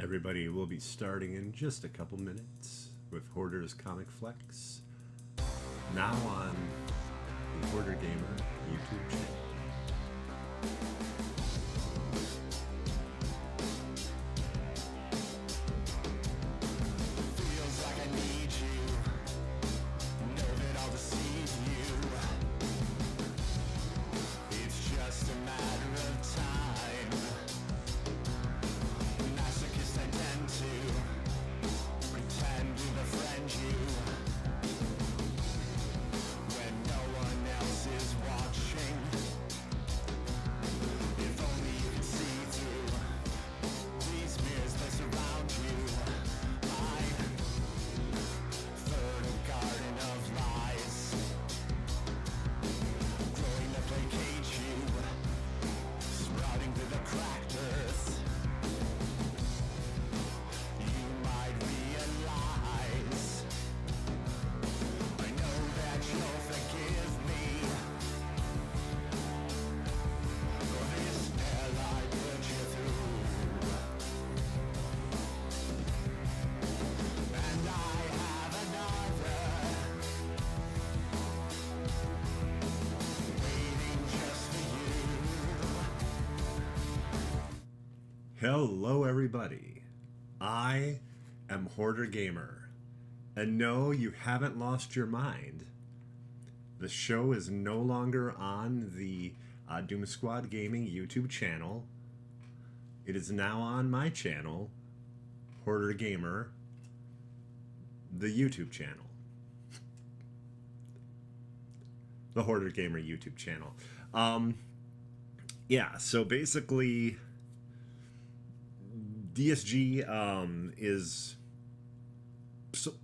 Everybody will be starting in just a couple minutes with Hoarder's Comic Flex, now on the Hoarder Gamer YouTube channel. Hello everybody, I am Hoarder Gamer, and no, you haven't lost your mind. The show is no longer on the Doom Squad Gaming YouTube channel. It is now on my channel, Hoarder Gamer, the YouTube channel. The Hoarder Gamer YouTube channel. Yeah, so basically DSG is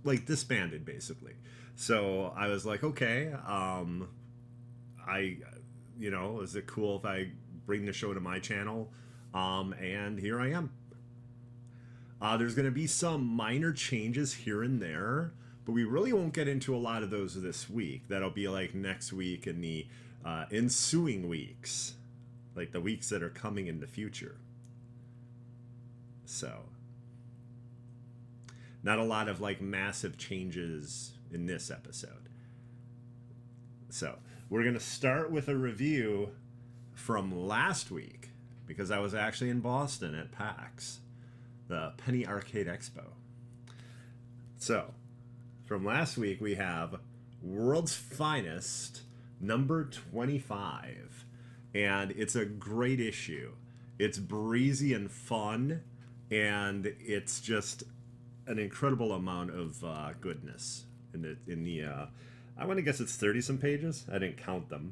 like disbanded basically. So I was like, okay, is it cool if I bring the show to my channel? And here I am. There's going to be some minor changes here and there, but we really won't get into a lot of those this week. That'll be like next week and the ensuing weeks, like the weeks that are coming in the future. So, not a lot of like massive changes in this episode. So, we're going to start with a review from last week, because I was actually in Boston at PAX, the Penny Arcade Expo. So, from last week we have World's Finest number 25, and it's a great issue. It's breezy and fun, and it's just an incredible amount of goodness in the I want to guess it's 30 some pages. I didn't count them.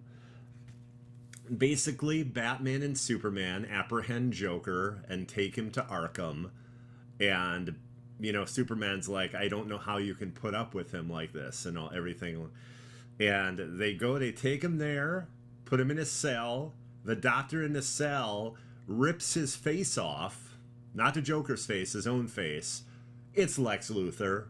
Basically, Batman and Superman apprehend Joker and take him to Arkham, and Superman's like, I don't know how you can put up with him like this and everything. And they take him there, put him in a cell. The doctor in the cell rips his face off. Not the Joker's face, his own face. It's Lex Luthor.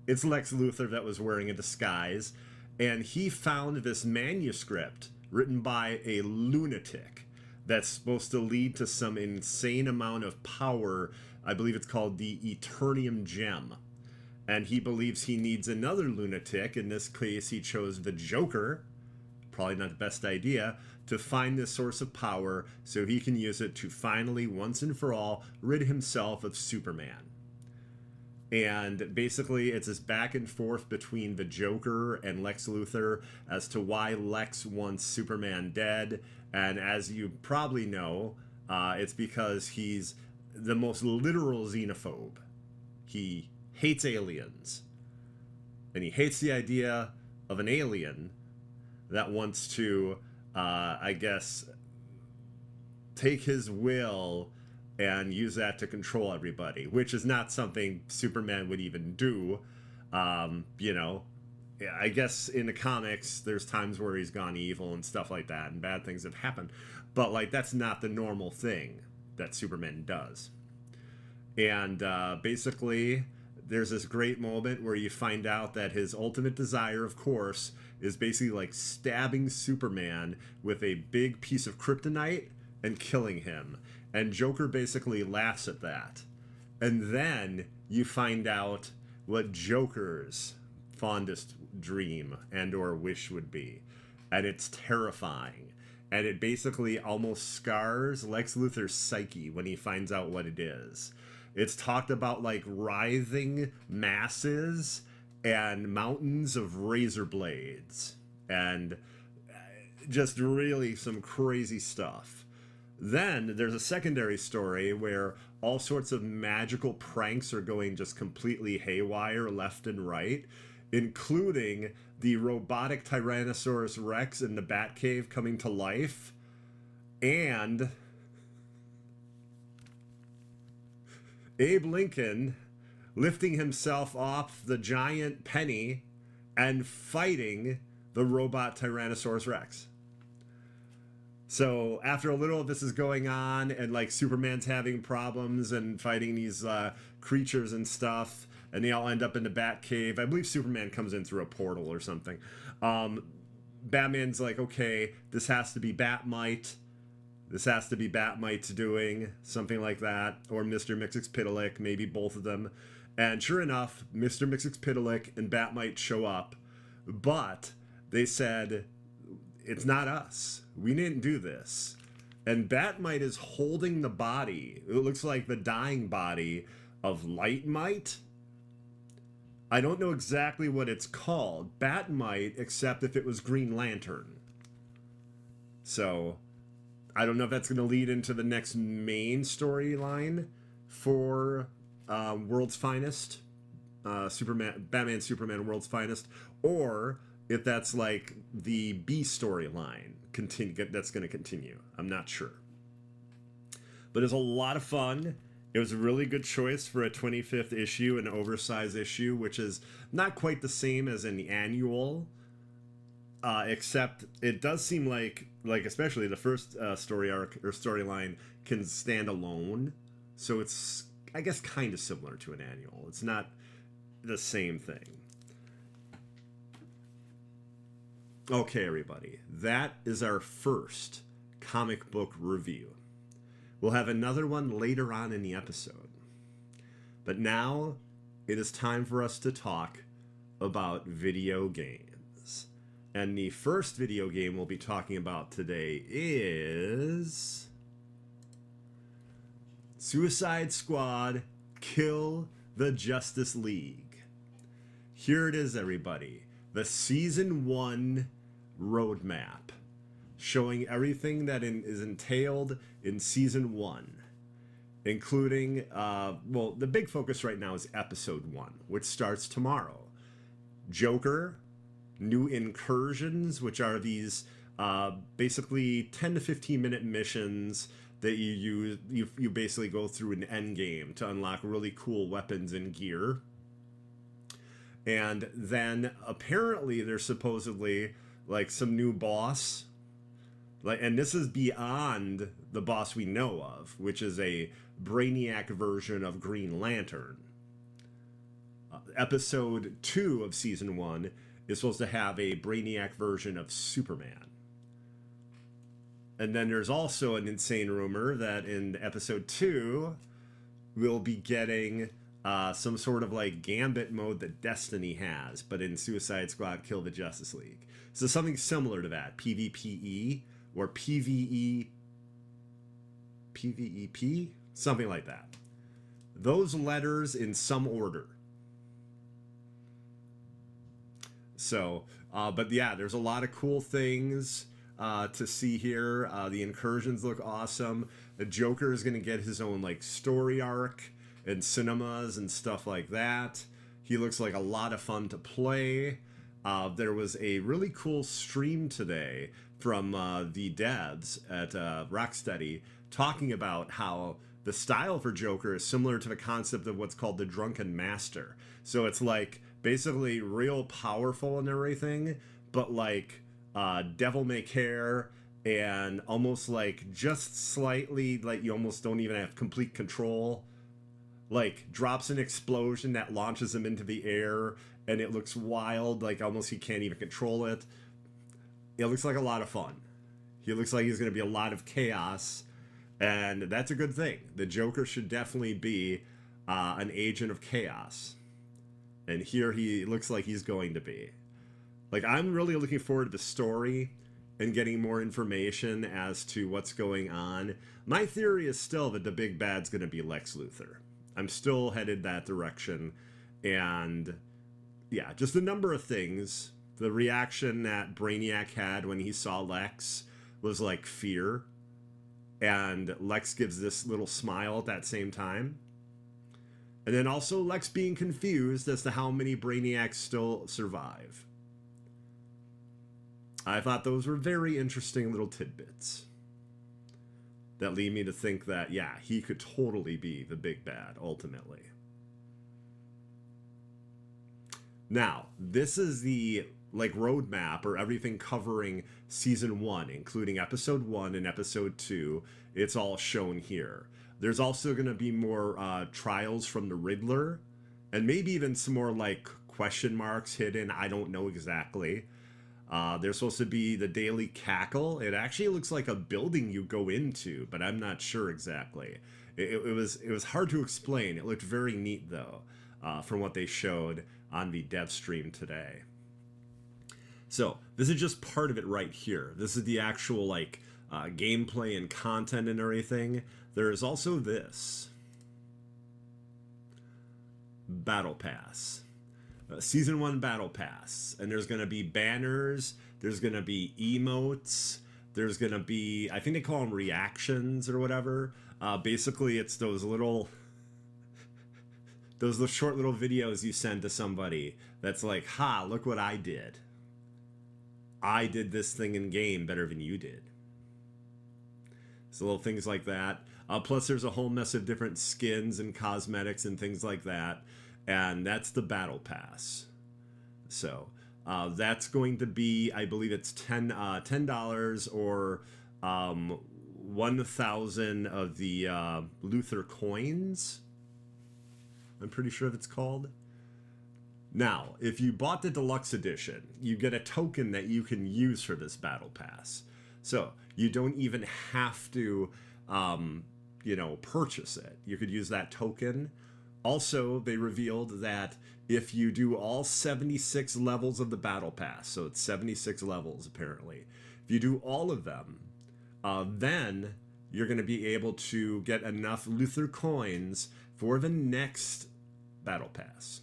It's Lex Luthor that was wearing a disguise. And he found this manuscript written by a lunatic that's supposed to lead to some insane amount of power. I believe it's called the Eternium Gem. And he believes he needs another lunatic. In this case, he chose the Joker. Probably not the best idea, to find this source of power so he can use it to finally, once and for all, rid himself of Superman. And basically, it's this back and forth between the Joker and Lex Luthor as to why Lex wants Superman dead. And as you probably know, it's because he's the most literal xenophobe. He hates aliens. And he hates the idea of an alien that wants to, take his will and use that to control everybody, which is not something Superman would even do. I guess in the comics, there's times where he's gone evil and stuff like that, and bad things have happened. But, that's not the normal thing that Superman does. And basically, there's this great moment where you find out that his ultimate desire, of course, is basically stabbing Superman with a big piece of kryptonite and killing him. And Joker basically laughs at that. And then you find out what Joker's fondest dream and or wish would be. And it's terrifying. And it basically almost scars Lex Luthor's psyche when he finds out what it is. It's talked about like writhing masses and mountains of razor blades and just really some crazy stuff. Then there's a secondary story where all sorts of magical pranks are going just completely haywire left and right, including the robotic Tyrannosaurus Rex in the Batcave coming to life, and Abe Lincoln lifting himself off the giant penny and fighting the robot Tyrannosaurus Rex. So after a little of this is going on and like Superman's having problems and fighting these creatures and stuff, and they all end up in the Batcave. I believe Superman comes in through a portal or something. Batman's like, okay, this has to be Batmite. This has to be Batmite's doing, something like that. Or Mr. Mxyzptlk, maybe both of them. And sure enough, Mr. Mxyzptlk and Batmite show up. But they said, it's not us. We didn't do this. And Batmite is holding the body. It looks like the dying body of Lightmite. I don't know exactly what it's called. Batmite, except if it was Green Lantern. So, I don't know if that's going to lead into the next main storyline for World's Finest. Batman, Superman, World's Finest. Or if that's like the B storyline that's going to continue. I'm not sure. But it's a lot of fun. It was a really good choice for a 25th issue, an oversized issue, which is not quite the same as an annual, except it does seem like especially the first story arc or storyline can stand alone. So it's, I guess, kind of similar to an annual. It's not the same thing. Okay, everybody, that is our first comic book review. We'll have another one later on in the episode. But now it is time for us to talk about video games. And the first video game we'll be talking about today is Suicide Squad Kill the Justice League. Here it is, everybody. The Season 1 roadmap, showing everything that is entailed in Season 1, including, well, the big focus right now is Episode 1, which starts tomorrow. Joker, new incursions, which are these basically 10 to 15 minute missions that you basically go through an end game to unlock really cool weapons and gear. And then apparently there's supposedly like some new boss, and this is beyond the boss we know of, which is a Brainiac version of Green Lantern. Episode 2 of Season 1 is supposed to have a Brainiac version of Superman. And then there's also an insane rumor that in Episode 2 we'll be getting some sort of like Gambit mode that Destiny has, but in Suicide Squad Kill the Justice League. So something similar to that, PvPE or PvEP, something like that. Those letters in some order. So, but yeah, there's a lot of cool things to see here. The incursions look awesome. The Joker is going to get his own like story arc and cinemas and stuff like that. He looks like a lot of fun to play. There was a really cool stream today from the devs at Rocksteady talking about how the style for Joker is similar to the concept of what's called the Drunken Master. So it's like basically real powerful and everything, but like devil may care and almost like just slightly like you almost don't even have complete control. Like drops an explosion that launches him into the air and it looks wild, like almost he can't even control it. It looks like a lot of fun. He looks like he's going to be a lot of chaos, and that's a good thing. The Joker should definitely be an agent of chaos. And here he looks like he's going to be. Like, I'm really looking forward to the story and getting more information as to what's going on. My theory is still that the big bad's going to be Lex Luthor. I'm still headed that direction. And yeah, just a number of things. The reaction that Brainiac had when he saw Lex was like fear. And Lex gives this little smile at that same time. And then also Lex being confused as to how many Brainiacs still survive. I thought those were very interesting little tidbits that lead me to think that, yeah, he could totally be the big bad, ultimately. Now, this is the, like, roadmap or everything covering Season 1, including Episode 1 and Episode 2. It's all shown here. There's also going to be more trials from the Riddler, and maybe even some more, like, question marks hidden. I don't know exactly. There's supposed to be the Daily Cackle. It actually looks like a building you go into, but I'm not sure exactly. It was hard to explain. It looked very neat, though, from what they showed on the dev stream today. So this is just part of it right here. This is the actual, like, gameplay and content and everything. There is also this Battle Pass. Season 1 Battle Pass. And there's going to be banners. There's going to be emotes. There's going to be, I think they call them reactions or whatever. Basically, it's those short little videos you send to somebody that's like, ha, look what I did. I did this thing in game better than you did. So little things like that. Plus, there's a whole mess of different skins and cosmetics and things like that. And that's the Battle Pass. So that's going to be, I believe it's $10 or 1,000 of the Luthor coins. I'm pretty sure it's called. Now, if you bought the deluxe edition, you get a token that you can use for this Battle Pass. So you don't even have to, purchase it. You could use that token. Also, they revealed that if you do all 76 levels of the Battle Pass, so it's 76 levels apparently, if you do all of them, then you're going to be able to get enough Luthor coins for the next Battle Pass.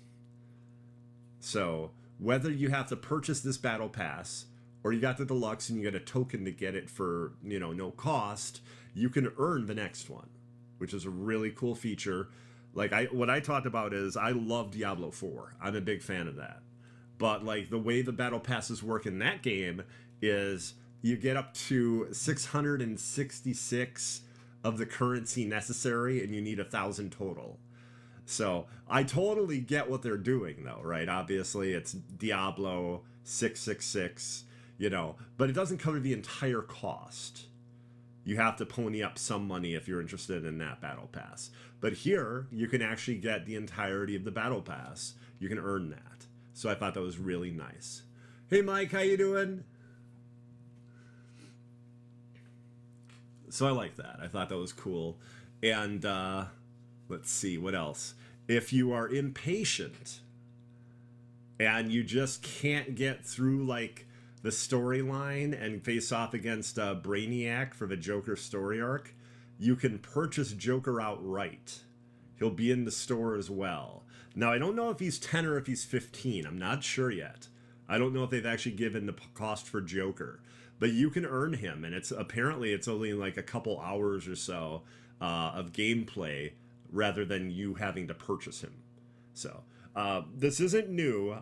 So whether you have to purchase this Battle Pass or you got the deluxe and you get a token to get it for, no cost, you can earn the next one, which is a really cool feature. Like, what I talked about is I love Diablo 4. I'm a big fan of that. But, like, the way the Battle Passes work in that game is you get up to 666 of the currency necessary, and you need 1,000 total. So, I totally get what they're doing, though, right? Obviously, it's Diablo 666, but it doesn't cover the entire cost. You have to pony up some money if you're interested in that Battle Pass. But here, you can actually get the entirety of the Battle Pass. You can earn that. So I thought that was really nice. Hey, Mike, how you doing? So I like that. I thought that was cool. And let's see, what else? If you are impatient and you just can't get through, like, the storyline and face off against Brainiac for the Joker story arc, you can purchase Joker outright. He'll be in the store as well. Now, I don't know if he's 10 or if he's 15. I'm not sure yet. I don't know if they've actually given the cost for Joker. But you can earn him, and it's only like a couple hours or so of gameplay rather than you having to purchase him. So, this isn't new.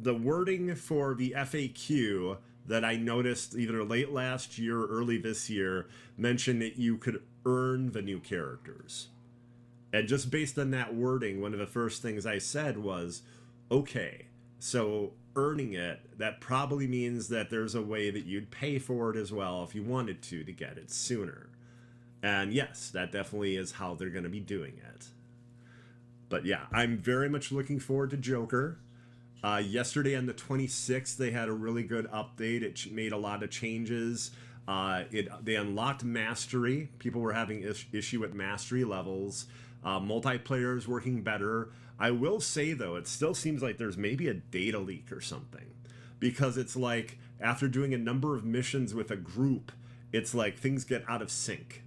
The wording for the FAQ that I noticed either late last year or early this year mentioned that you could earn the new characters. And just based on that wording, one of the first things I said was, okay, so earning it, that probably means that there's a way that you'd pay for it as well if you wanted to get it sooner. And yes, that definitely is how they're going to be doing it. But yeah, I'm very much looking forward to Joker. Yesterday on the 26th, they had a really good update. It made a lot of changes. They unlocked mastery. People were having issue with mastery levels. Multiplayer is working better. I will say, though, it still seems like there's maybe a data leak or something. Because it's like, after doing a number of missions with a group, it's like things get out of sync.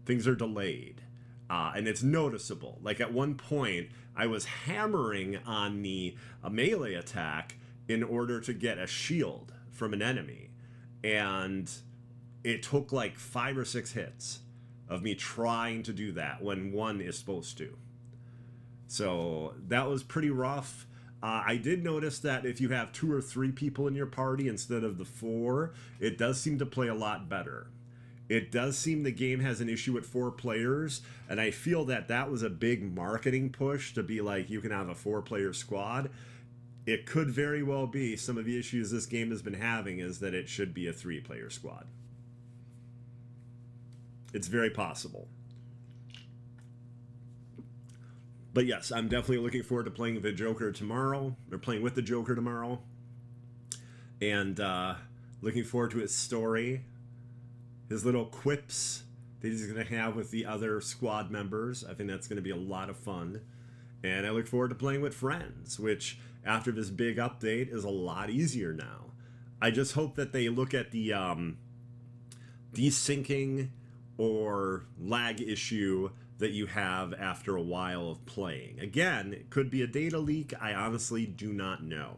Things are delayed. And it's noticeable. Like at one point, I was hammering on the melee attack in order to get a shield from an enemy. And it took like 5 or 6 hits of me trying to do that when one is supposed to. So that was pretty rough. I did notice that if you have 2 or 3 people in your party instead of the 4, it does seem to play a lot better. It does seem the game has an issue with 4 players, and I feel that that was a big marketing push to be like, you can have a 4-player squad. It could very well be some of the issues this game has been having is that it should be a 3-player squad. It's very possible. But yes, I'm definitely looking forward to playing the Joker tomorrow, or playing with the Joker tomorrow. And looking forward to his story, his little quips that he's going to have with the other squad members. I think that's going to be a lot of fun. And I look forward to playing with friends, which after this big update is a lot easier now. I just hope that they look at the desyncing or lag issue that you have after a while of playing. Again, it could be a data leak. I honestly do not know.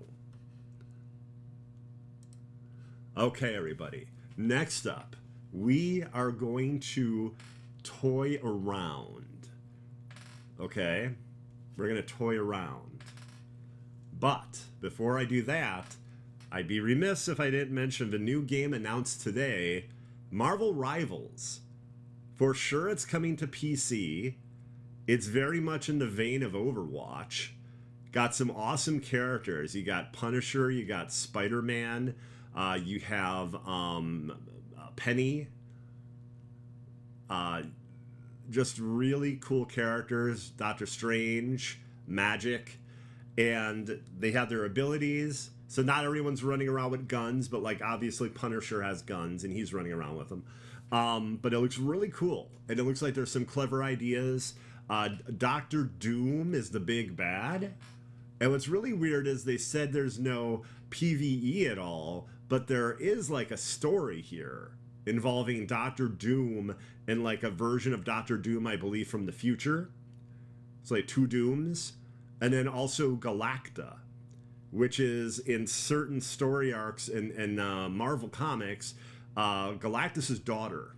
Okay, everybody. Next up, we are going to toy around. Okay? We're going to toy around. But before I do that, I'd be remiss if I didn't mention the new game announced today, Marvel Rivals. For sure it's coming to PC. It's very much in the vein of Overwatch. Got some awesome characters. You got Punisher, you got Spider-Man, you have Penny. Just really cool characters. Doctor Strange, Magic. And they have their abilities. So not everyone's running around with guns, but like obviously Punisher has guns and he's running around with them. But it looks really cool, and it looks like there's some clever ideas. Doctor Doom is the big bad, and what's really weird is they said there's no PvE at all, but there is like a story here involving Doctor Doom and like a version of Doctor Doom, I believe, from the future. It's like 2 Dooms, and then also Galacta, which is in certain story arcs in Marvel Comics, Galactus' daughter.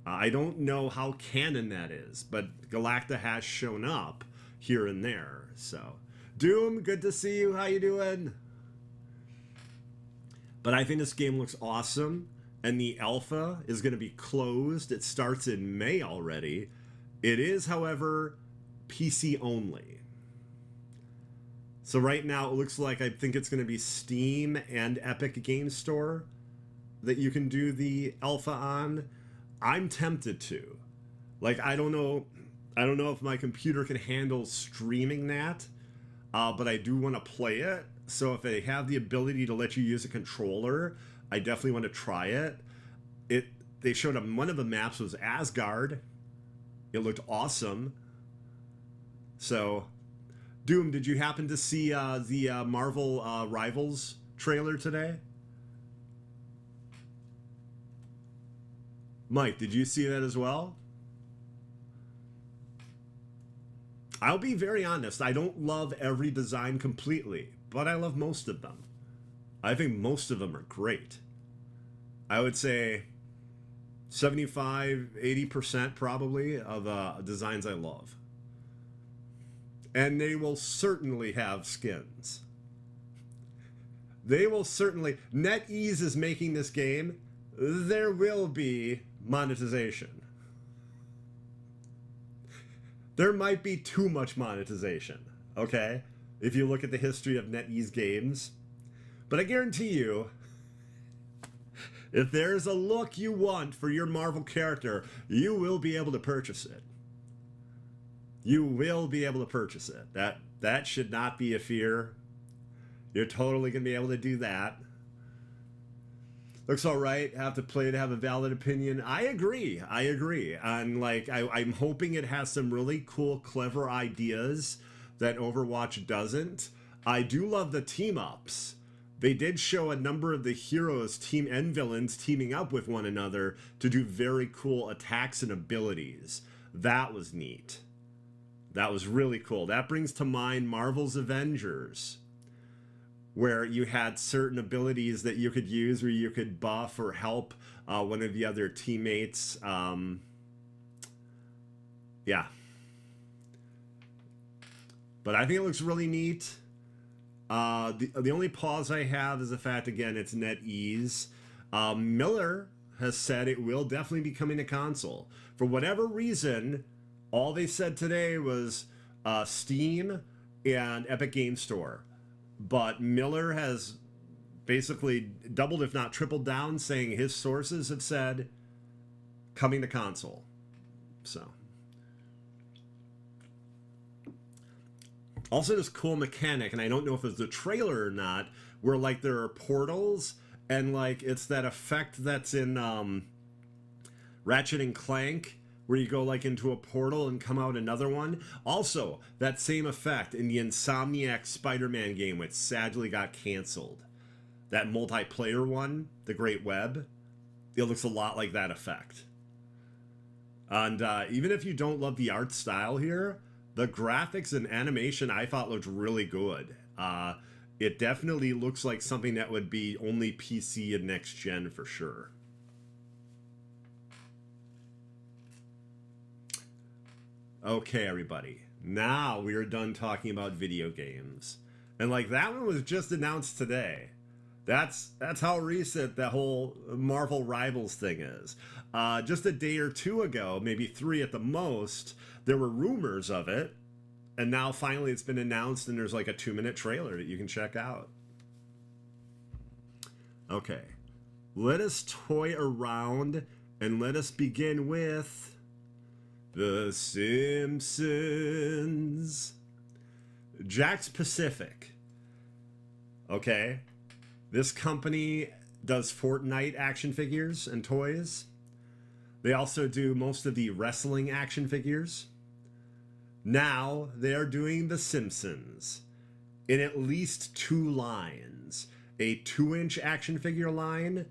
I don't know how canon that is, but Galacta has shown up here and there. So, Doom, good to see you. How you doing? But I think this game looks awesome, and the alpha is going to be closed. It starts in May already. It is, however, PC only. So right now it looks like I think it's going to be Steam and Epic Games Store that you can do the alpha on. I'm tempted to. Like, I don't know if my computer can handle streaming that, but I do want to play it. So if they have the ability to let you use a controller, I definitely want to try it. They showed up, one of the maps was Asgard. It looked awesome. So, Doom, did you happen to see the Marvel Rivals trailer today? Mike, did you see that as well? I'll be very honest, I don't love every design completely, but I love most of them. I think most of them are great. I would say 75-80% probably of designs I love. And they will certainly have skins. They will certainly... NetEase is making this game. There will be monetization. There might be too much monetization, okay? If you look at the history of NetEase games. But I guarantee you, if there's a look you want for your Marvel character, you will be able to purchase it. You will be able to purchase it. That should not be a fear. You're totally going to be able to do that. Looks all right. Have to play to have a valid opinion. I agree. I agree. And like, I'm hoping it has some really cool, clever ideas that Overwatch doesn't. I do love the team ups. They did show a number of the heroes, team and villains, teaming up with one another to do very cool attacks and abilities. That was neat. That was really cool. That brings to mind Marvel's Avengers, where you had certain abilities that you could use where you could buff or help one of the other teammates. Yeah. But I think it looks really neat. The only pause I have is the fact, again, it's NetEase. Miller has said it will definitely be coming to console. For whatever reason, all they said today was Steam and Epic Game Store. But Miller has basically doubled, if not tripled down, saying his sources have said coming to console. So. Also, this cool mechanic, and I don't know if it's the trailer or not, where like there are portals, and like it's that effect that's in Ratchet and Clank, where you go like into a portal and come out another one. Also, that same effect in the Insomniac Spider-Man game, which sadly got canceled. That multiplayer one, the Great Web, it looks a lot like that effect. And even if you don't love the art style here, the graphics and animation I thought looked really good. It definitely looks like something that would be only PC and next gen for sure. Okay, everybody. Now we are done talking about video games. And like that one was just announced today. That's how recent that whole Marvel Rivals thing is. Just a day or two ago, maybe 3 at the most, there were rumors of it. And now finally it's been announced and there's like a 2-minute trailer that you can check out. Okay. Let us toy around and let us begin with The Simpsons. Jack's Pacific. Okay. This company does Fortnite action figures and toys. They also do most of the wrestling action figures. Now they're doing The Simpsons in at least 2 lines. A 2-inch action figure line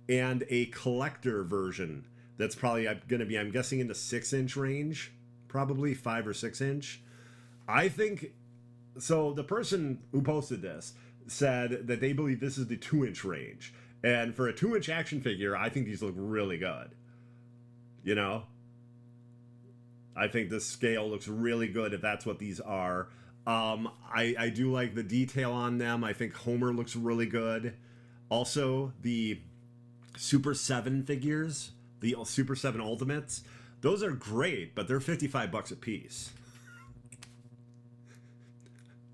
and a collector version that's probably going to be, I'm guessing, in the 6-inch range. Probably 5 or 6-inch. I think, so the person who posted this said that they believe this is the 2-inch range. And for a 2-inch action figure, I think these look really good. You know? I think the scale looks really good if that's what these are. I do like the detail on them. I think Homer looks really good. Also, the Super 7 figures, the Super 7 Ultimates, those are great, but they're $55 a piece.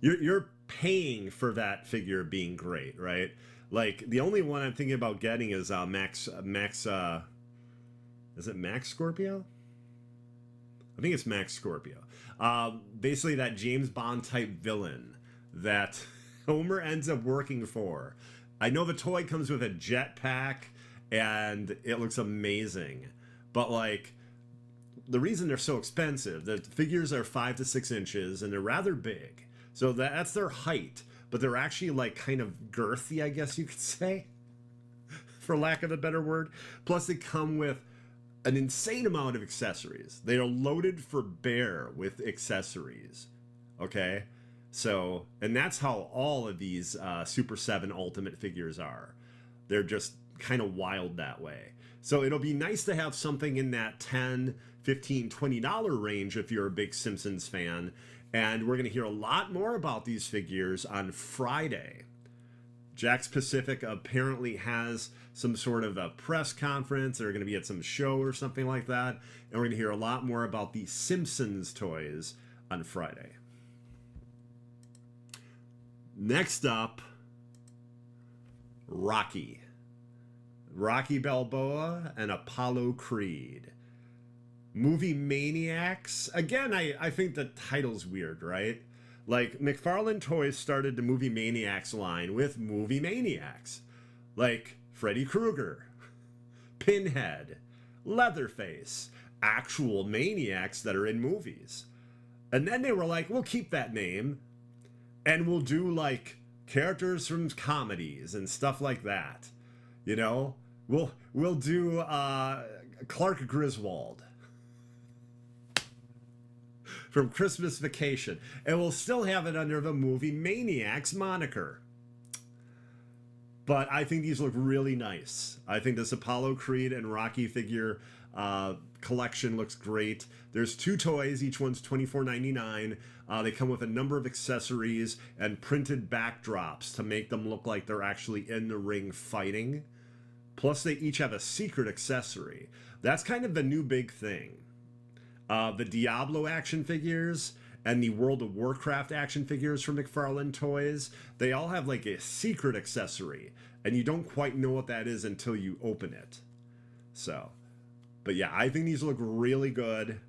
You're paying for that figure being great, right? Like, the only one I'm thinking about getting is Max, is it Max Scorpio? I think it's Max Scorpio. Basically that James Bond type villain that Homer ends up working for. I know the toy comes with a jetpack and it looks amazing, but like the reason they're so expensive, the figures are 5 to 6 inches and they're rather big. So that's their height, but they're actually like kind of girthy, I guess you could say, for lack of a better word. Plus they come with an insane amount of accessories. They are loaded for bear with accessories. Okay? So, and that's how all of these Super 7 Ultimate figures are. They're just kind of wild that way. So it'll be nice to have something in that $10, $15, $20 range if you're a big Simpsons fan. And we're going to hear a lot more about these figures on Friday. Jack's Pacific apparently has some sort of a press conference. They're going to be at some show or something like that. And we're going to hear a lot more about the Simpsons toys on Friday. Next up, Rocky. Rocky Balboa and Apollo Creed. Movie Maniacs. Again, I think the title's weird, right? Like, McFarlane Toys started the Movie Maniacs line with Movie Maniacs. Like, Freddy Krueger, Pinhead, Leatherface, actual maniacs that are in movies. And then they were like, we'll keep that name and we'll do like characters from comedies and stuff like that. You know, we'll do Clark Griswold from Christmas Vacation, and we'll still have it under the movie Maniacs moniker. But I think these look really nice. I think this Apollo Creed and Rocky figure collection looks great. There's 2 toys, each one's $24.99. They come with a number of accessories and printed backdrops to make them look like they're actually in the ring fighting. Plus, they each have a secret accessory. That's kind of the new big thing. The Diablo action figures and the World of Warcraft action figures from McFarlane Toys, they all have like a secret accessory, and you don't quite know what that is until you open it. So, but yeah, I think these look really good.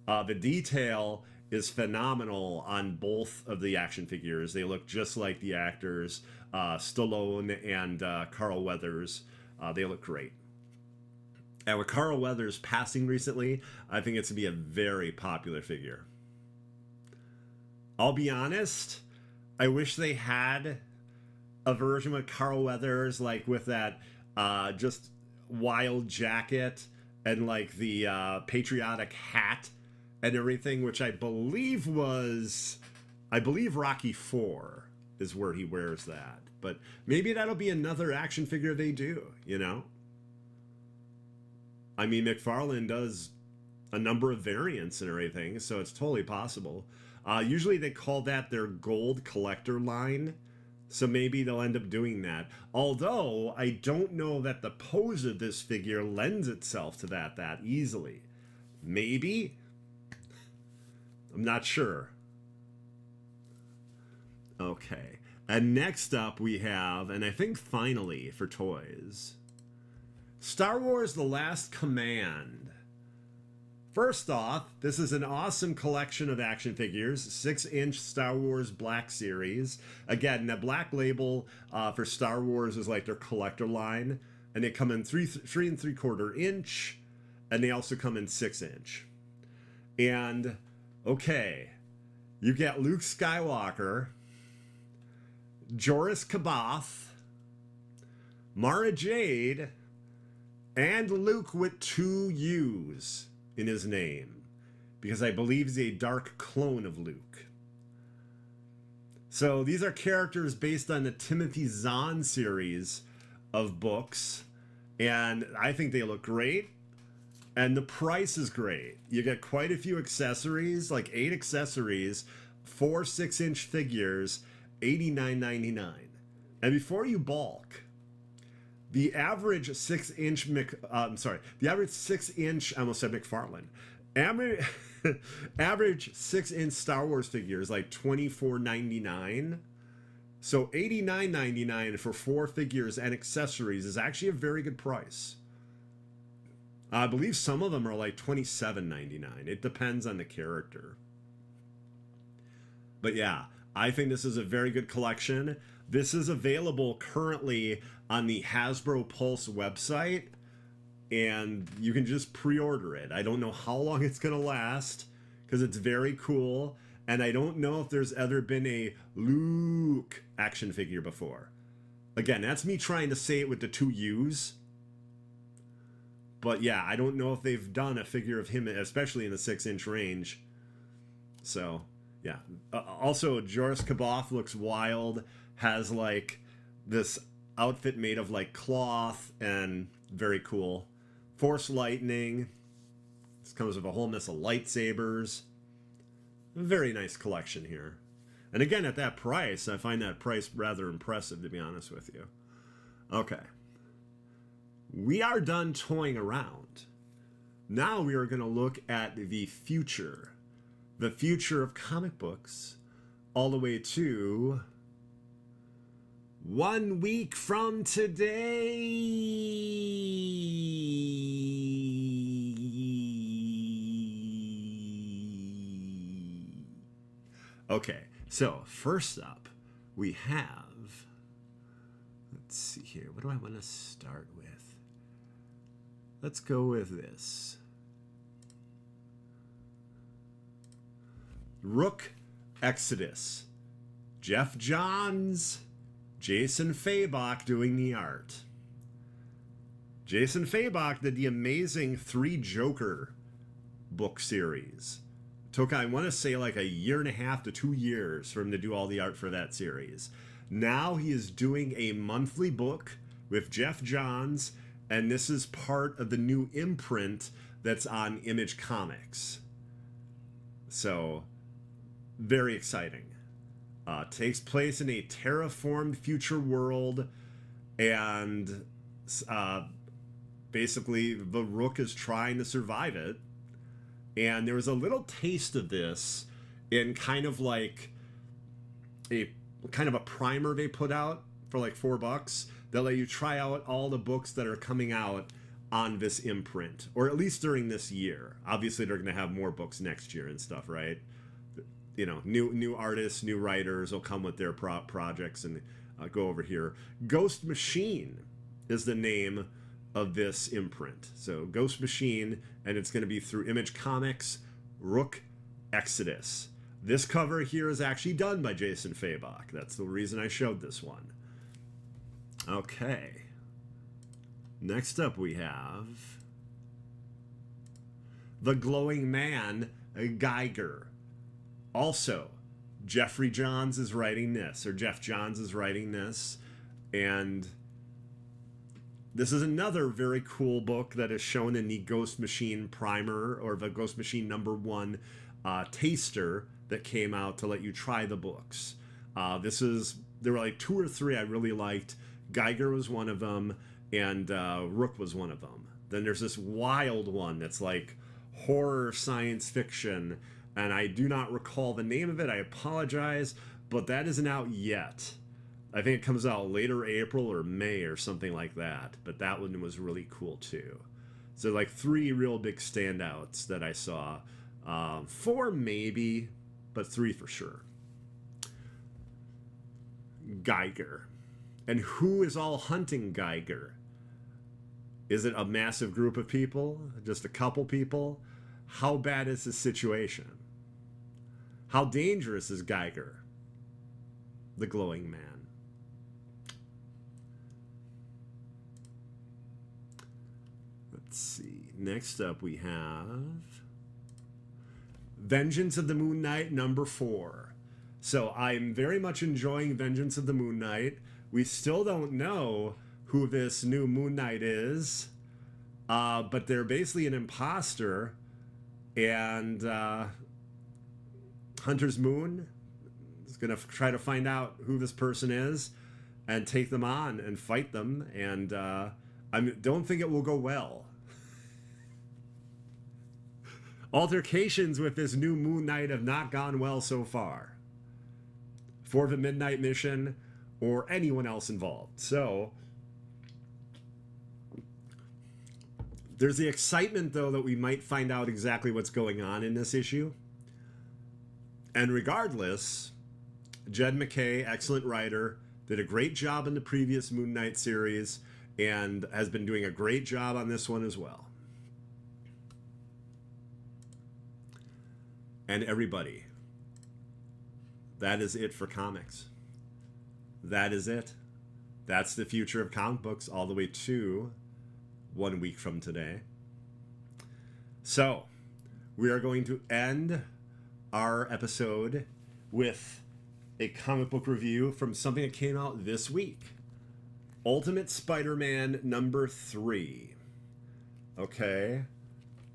The detail is phenomenal on both of the action figures. They look just like the actors, Stallone and Carl Weathers. They look great. And with Carl Weathers passing recently, I think it's going to be a very popular figure. I'll be honest, I wish they had a version with Carl Weathers, like with that just wild jacket and like the patriotic hat and everything, which I believe Rocky 4 is where he wears that. But maybe that'll be another action figure they do, you know? I mean, McFarlane does a number of variants and everything, so it's totally possible. Usually they call that their gold collector line, so maybe they'll end up doing that. Although, I don't know that the pose of this figure lends itself to that easily. Maybe? I'm not sure. Okay. And next up we have, and I think finally for toys, Star Wars The Last Command. First off, this is an awesome collection of action figures, 6-inch Star Wars Black Series. Again, the black label for Star Wars is like their collector line, and they come in 3 3/4 inch, and they also come in 6-inch. And, okay, you get Luke Skywalker, Joris Kaboth, Mara Jade, and Luke with 2 U's in his name, because I believe he's a dark clone of Luke. So these are characters based on the Timothy Zahn series of books, and I think they look great, and the price is great. You get quite a few accessories, like 8 accessories, 4 6-inch figures, $89.99. And before you balk, the average 6-inch the average 6-inch, I almost said McFarlane. Average 6-inch Star Wars figure is like $24.99. So $89.99 for 4 figures and accessories is actually a very good price. I believe some of them are like $27.99. It depends on the character. But yeah, I think this is a very good collection. This is available currently on the Hasbro Pulse website, and you can just pre-order it. I don't know how long it's going to last, because it's very cool, and I don't know if there's ever been a Luke action figure before. Again, that's me trying to say it with the 2 U's. But yeah, I don't know if they've done a figure of him, especially in the 6-inch range. So, yeah. Also, Joris Kaboth looks wild, has like this outfit made of like cloth, and very cool. Force lightning. This comes with a whole mess of lightsabers. Very nice collection here. And again, at that price, I find that price rather impressive, to be honest with you. Okay. We are done toying around. Now we are going to look at the future. The future of comic books, all the way to 1 week from today. Okay, so first up, we have, let's Let's see here. What do I want to start with? Let's go with this. Rook Exodus. Jeff Johns, Jason Fabok doing the art. Jason Fabok did the amazing 3 Joker book series. Took, I want to say, like 1.5 to 2 years for him to do all the art for that series. Now he is doing a monthly book with Jeff Johns, and this is part of the new imprint that's on Image Comics. So, very exciting. Takes place in a terraformed future world, and basically the Rook is trying to survive it. And there was a little taste of this in kind of like a primer they put out for like $4 that let you try out all the books that are coming out on this imprint, or at least during this year. Obviously they're going to have more books next year and stuff, right? You know, new artists, new writers will come with their projects and go over here. Ghost Machine is the name of this imprint. So Ghost Machine, and it's going to be through Image Comics, Rook Exodus. This cover here is actually done by Jason Fabok. That's the reason I showed this one. Okay. Next up we have The Glowing Man, Geiger. Also, Jeff Johns is writing this, and this is another very cool book that is shown in the Ghost Machine primer, or the Ghost Machine #1 taster that came out to let you try the books. There were like 2 or 3 I really liked. Geiger was one of them, and Rook was one of them. Then there's this wild one that's like horror science fiction, and I do not recall the name of it. I apologize, but that isn't out yet. I think it comes out later April or May or something like that. But that one was really cool too. So like 3 real big standouts that I saw. 4 maybe, but 3 for sure. Geiger. And who is all hunting Geiger? Is it a massive group of people? Just a couple people? How bad is the situation? How dangerous is Geiger, the glowing man? Let's see. Next up we have Vengeance of the Moon Knight #4. So I'm very much enjoying Vengeance of the Moon Knight. We still don't know who this new Moon Knight is, but they're basically an imposter, and Hunter's Moon is going to try to find out who this person is and take them on and fight them, and I don't think it will go well. Altercations with this new Moon Knight have not gone well so far for the Midnight Mission or anyone else involved. So there's the excitement, though, that we might find out exactly what's going on in this issue. And regardless, Jed MacKay, excellent writer, did a great job in the previous Moon Knight series and has been doing a great job on this one as well. And everybody, that is it for comics. That is it. That's the future of comic books all the way to 1 week from today. So, we are going to end our episode with a comic book review from something that came out this week. Ultimate Spider-Man #3. Okay.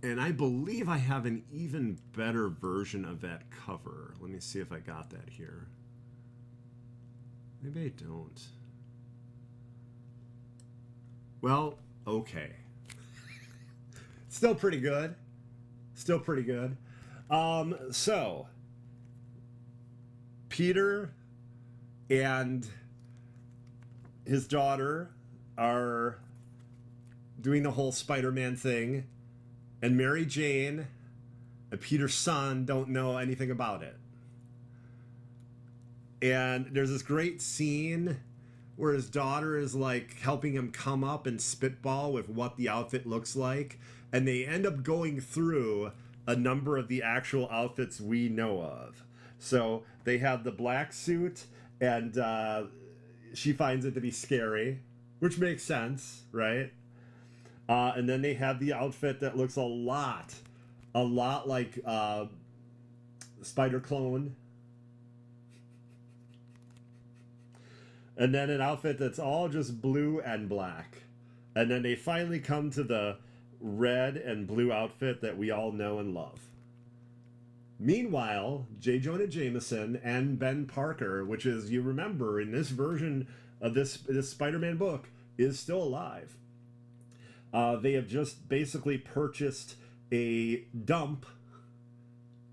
And I believe I have an even better version of that cover. Let me see if I got that here. Maybe I don't. Well, okay. Still pretty good. Still pretty good. So, Peter and his daughter are doing the whole Spider-Man thing, and Mary Jane and Peter's son don't know anything about it. And there's this great scene where his daughter is like helping him come up and spitball with what the outfit looks like, and they end up going through a number of the actual outfits we know of. So they have the black suit, and she finds it to be scary, which makes sense, right? And then they have the outfit that looks a lot like Spider Clone. And then an outfit that's all just blue and black. And then they finally come to the red and blue outfit that we all know and love. Meanwhile, J. Jonah Jameson and Ben Parker, which is, you remember, in this version of this Spider-Man book, is still alive. They have just basically purchased a dump,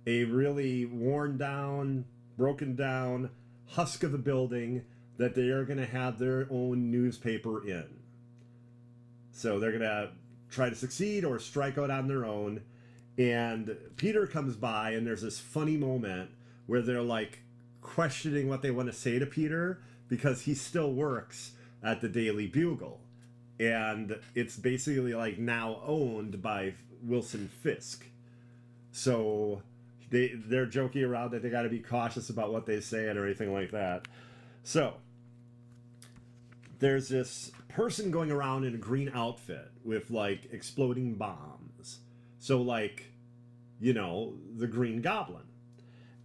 a really worn down, broken down husk of a building that they are going to have their own newspaper in. So they're going to try to succeed or strike out on their own. And Peter comes by, and there's this funny moment where they're like questioning what they want to say to Peter because he still works at the Daily Bugle. And it's basically like now owned by Wilson Fisk. So they're joking around that they got to be cautious about what they say and everything like that. So there's this person going around in a green outfit with like exploding bombs. So like, you know, the Green Goblin.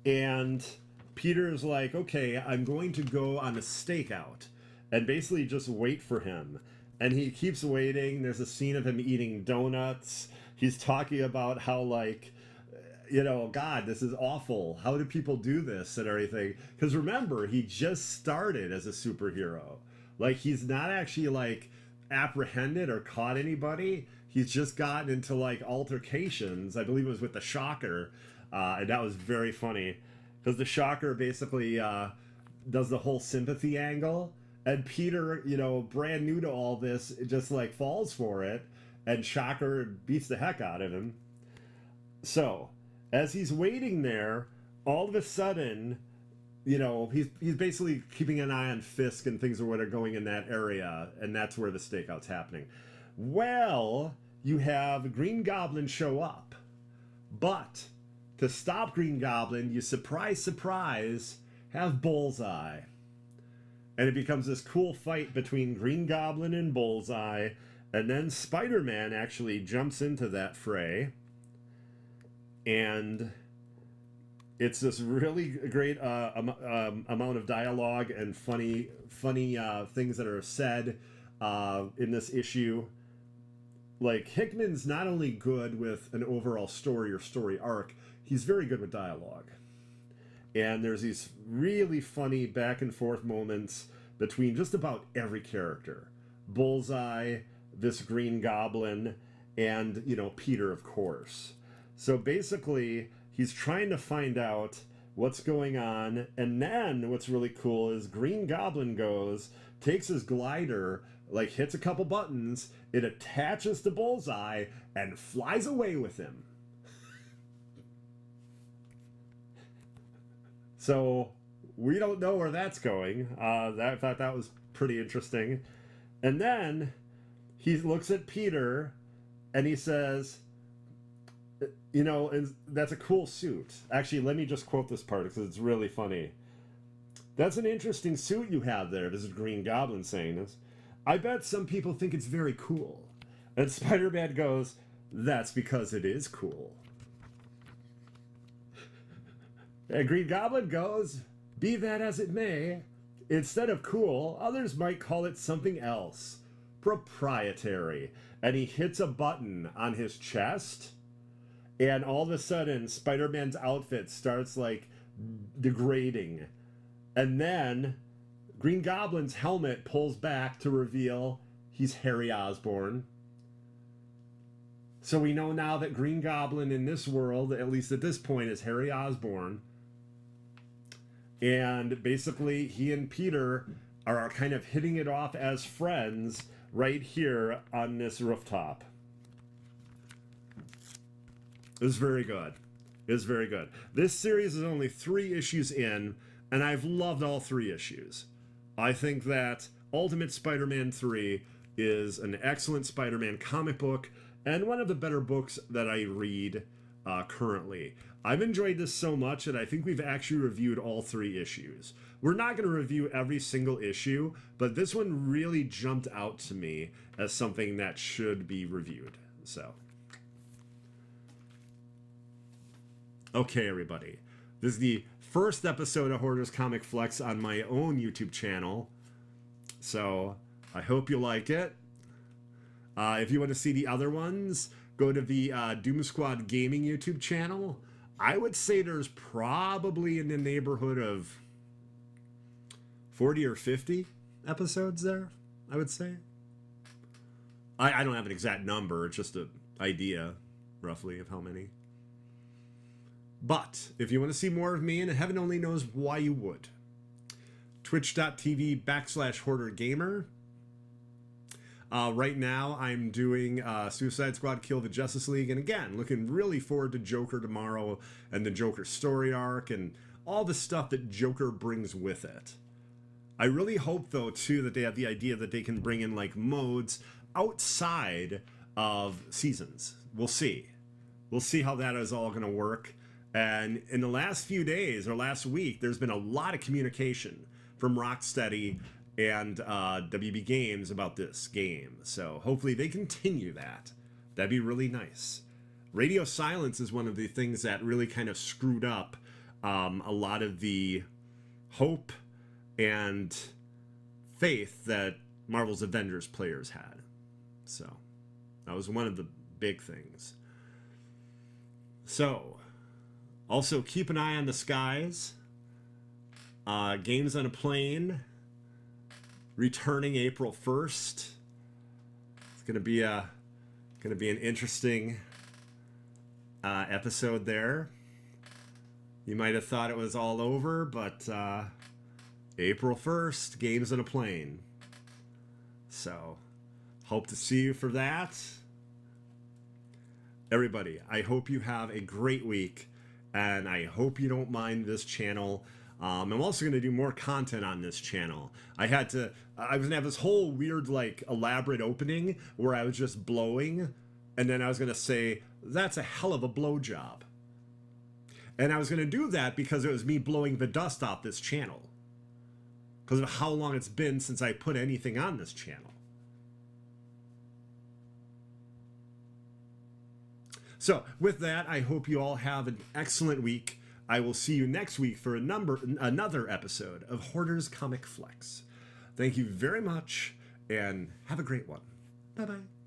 And Peter's like, okay, I'm going to go on a stakeout and basically just wait for him. And he keeps waiting. There's a scene of him eating donuts. He's talking about how, like, you know, God, this is awful. How do people do this and everything? Because remember, he just started as a superhero. Like, he's not actually, like, apprehended or caught anybody. He's just gotten into, like, altercations. I believe it was with the Shocker. And that was very funny. Because the Shocker basically does the whole sympathy angle. And Peter, you know, brand new to all this, just like falls for it, and Shocker beats the heck out of him. So, as he's waiting there, all of a sudden, you know, he's basically keeping an eye on Fisk and things are going in that area, and that's where the stakeout's happening. Well, you have Green Goblin show up, but to stop Green Goblin, you surprise, have Bullseye. And it becomes this cool fight between Green Goblin and Bullseye. And then Spider-Man actually jumps into that fray. And it's this really great amount of dialogue and funny things that are said in this issue. Like, Hickman's not only good with an overall story or story arc, he's very good with dialogue. And there's these really funny back and forth moments between just about every character. Bullseye, this Green Goblin, and, you know, Peter, of course. So basically, he's trying to find out what's going on. And then what's really cool is Green Goblin takes his glider, like hits a couple buttons, it attaches to Bullseye, and flies away with him. So we don't know where that's going. I thought that was pretty interesting. And then he looks at Peter and he says, you know, and that's a cool suit. Actually, let me just quote this part because it's really funny. That's an interesting suit you have there. This is Green Goblin saying this. I bet some people think it's very cool. And Spider-Man goes, that's because it is cool. And Green Goblin goes, be that as it may, instead of cool, others might call it something else. Proprietary. And he hits a button on his chest, and all of a sudden, Spider-Man's outfit starts, like, degrading. And then Green Goblin's helmet pulls back to reveal he's Harry Osborn. So we know now that Green Goblin in this world, at least at this point, is Harry Osborn. And basically, he and Peter are kind of hitting it off as friends right here on this rooftop. It's very good. It's very good. This series is only 3 issues in, and I've loved all 3 issues. I think that Ultimate Spider-Man 3 is an excellent Spider-Man comic book and one of the better books that I read currently. I've enjoyed this so much that I think we've actually reviewed all 3 issues. We're not going to review every single issue, but this one really jumped out to me as something that should be reviewed. So, okay, everybody. This is the first episode of Hoarder's Comic Flex on my own YouTube channel. So, I hope you like it. If you want to see the other ones, go to the Doom Squad Gaming YouTube channel. I would say there's probably in the neighborhood of 40 or 50 episodes there, I would say. I don't have an exact number, it's just an idea, roughly, of how many. But, if you want to see more of me, and heaven only knows why you would, twitch.tv/HoarderGamer. Right now, I'm doing Suicide Squad Kill the Justice League, and again, looking really forward to Joker tomorrow, and the Joker story arc, and all the stuff that Joker brings with it. I really hope, though, too, that they have the idea that they can bring in, like, modes outside of seasons. We'll see. We'll see how that is all going to work. And in the last few days, or last week, there's been a lot of communication from Rocksteady and WB Games about this game. So hopefully they continue that. That'd be really nice. Radio silence is one of the things that really kind of screwed up a lot of the hope and faith that Marvel's Avengers players had. So that was one of the big things. So also keep an eye on the skies. Games on a Plane returning April 1st. It's gonna be an interesting episode there. You might have thought it was all over, but April 1st, Games on a Plane. So hope to see you for that. Everybody, I hope you have a great week, and I hope you don't mind this channel. I'm also going to do more content on this channel. I was going to have this whole weird, like, elaborate opening where I was just blowing, and then I was going to say, that's a hell of a blowjob. And I was going to do that because it was me blowing the dust off this channel. Because of how long it's been since I put anything on this channel. So, with that, I hope you all have an excellent week. I will see you next week for another episode of Hoarder's Comic Flex. Thank you very much, and have a great one. Bye-bye.